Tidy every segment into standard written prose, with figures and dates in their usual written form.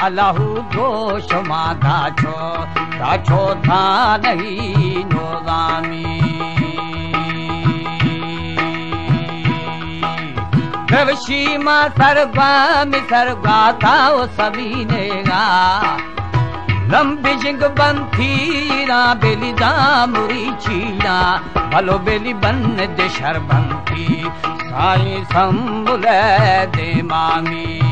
अल्लाहु दोष मा दाछो था नहीं नोदामी प्रवशी मा सरगा था वो सभी ने गा लंबी जिंग बंथी रा बेली दामुरी चीना भलो बेली बन दे शरबंती साई संबुल दे मामी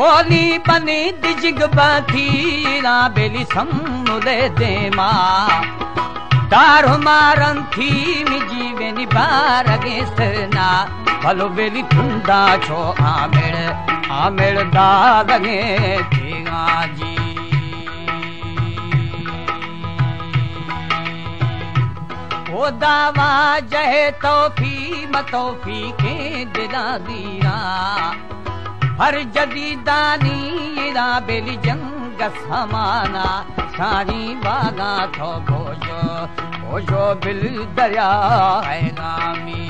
ओली बनी दिजिग बाथी ना बेली सम्मुले दे मा दारो मारन थी मी जीवेनी बारगे सरना भलो बेली तुंदा छो आमेड़ दादगे थीगा जी ओ दावा जहे तौफी के दिला दिया हर जदीदानी रा बेली जंग समाना सारी बागा थो भोजो बिल दरिया है गामी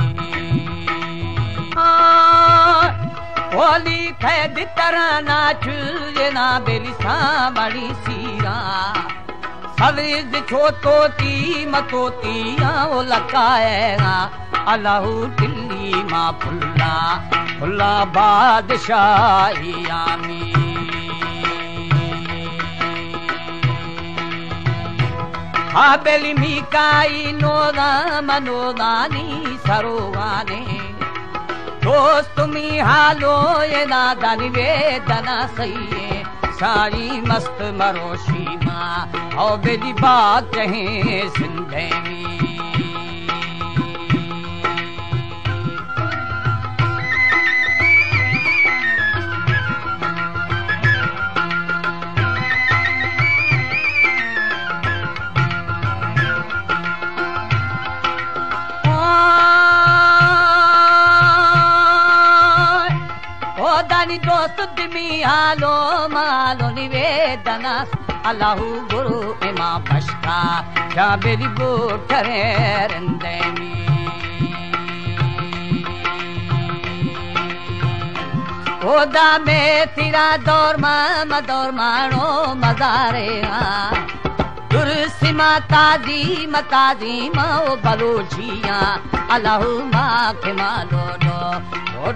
ओली खैद तरना चुना बेली सामड़ी सीरा सवेज छोतोती मतोती आओ लकाएगा अल्लाहु दिल्ली मा फुल्ला बादशाही आमी हाबेली मिकाई नोदानी सरोवाने दोस्त मी हालो ये नादानी वेदना सही सारी मस्त मरोशी माँ और बेली बात कहें सिंधे में दोस्त दिमी हालो मालो निवेदना अल्लाहु गुरु इमा बश्का क्या बेली बोठरे रंदेमी ओदा में तेरा दौर मानो मजारे दुरुस्ती माताजी माओ बलोचिया अल्लाहु माँ के मालो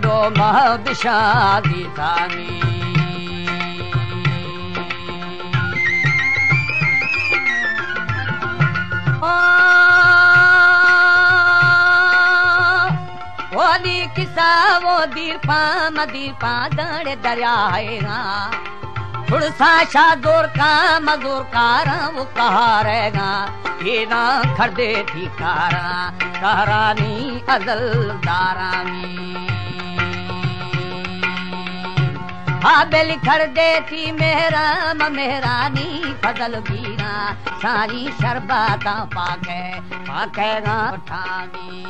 दो महदिशादी थानी ओली किसा वो दीरपा दड़े दरियाएगा थोड़ा सा जोर का मजूर कारा वो कहा रहेगा ये ना खरदे थी कारानी अजल दारानी हाबेली खर देती मेहरानी फजल बीना सारी शरबता पाके उठानी